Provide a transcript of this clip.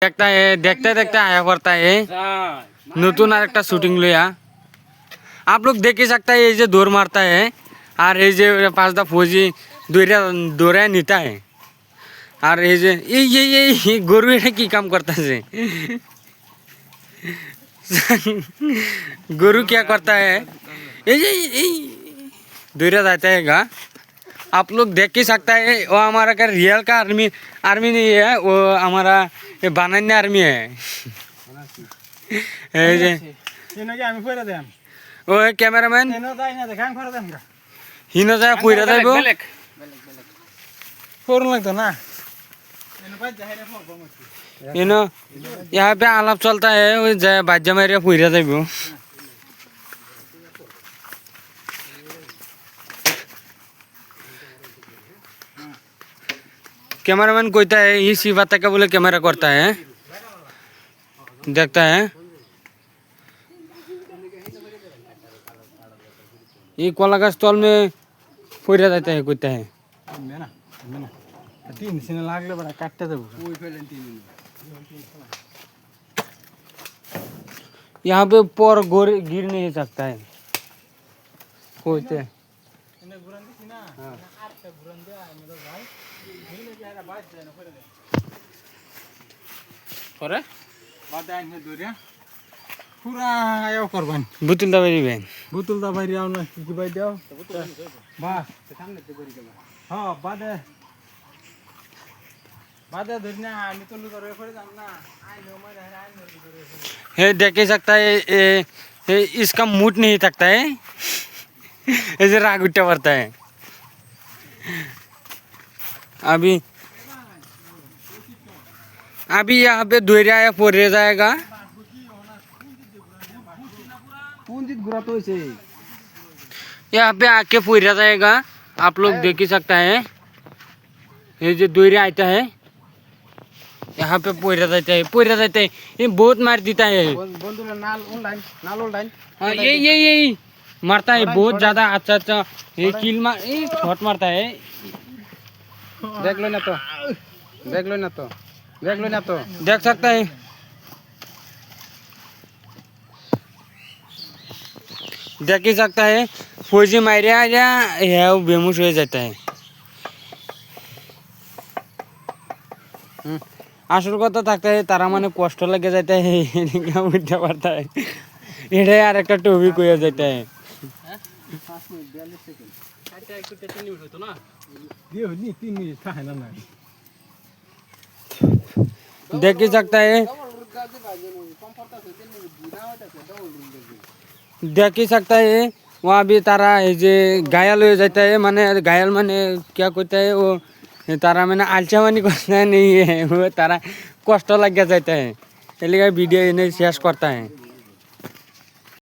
देखता है देखते देखते आया पड़ता है नतून আর একটা শুটিং লইয়া आप लोग देख ही सकता है ये जो दौड़ मारता है और ये जो पांच दा फौजी दौड़ा नीता है और ये जो ये गोरु है की काम करता है गोरु क्या करता है ये दौड़ा जाता है गा आप लोग देख ही सकता है वो हमारा का रियल का आर्मी नहीं है वो हमारा ये बनान्य आर्मी है ओ कैमरामैन हिनो जाए पुइरा जाए वो फोरन लगता ना इनो यहाँ पे आलाप चलता है वो जाए बाजा मारे पुइरा जाए वो कैमरामैन कहता है ये शिवाता का बोले कैमरा करता है देखता है ये कोला का स्टॉल में पूरा जाता है कहता है यहाँ पे पर गिर नहीं सकता है कहते हैं बुतुल दाबारी बहन बुतुल दाबारी आउन कि बाई देऊ बा हां बादे बादे धरना हामी तो लु करे फरे जाम ना आइ नो म रहे आइ नो करे है देख ही सकता है इसका मूड नहीं थकता है ऐसे राग उठा पड़ता है अभी यहाँ पे दोहरा या फोरे जाएगा यहाँ पे आके पूरा जाएगा आप लोग देख ही सकता है ये जो दोहरा आता है यहाँ पे पूरा जाता है ये बहुत मार देता है हाँ, ये मारता है बहुत ज्यादा अच्छा ये किल मार ये शॉट मारता है देख लो ना तो देख सकता है देख ही सकता है फौजी मारे आ जा है वो बेहोश हो जाता है আসল কথা থাকতে হয় তারা মানে কষ্ট লেগে যেতে হয় এদিকে উঠতে পারতে হয় এটাই আর একটা টপিক হয়ে যেতে হয় देख ही सकता है देख ही सकता है वहाँ भी तारा जे घायल हो जाता है माने घायल माने क्या कहता है वो तारा मैंने आलचावानी करता नहीं है वो तारा कष्ट लग जाता है इसलिए वीडियो इन्हें शेयर करता है।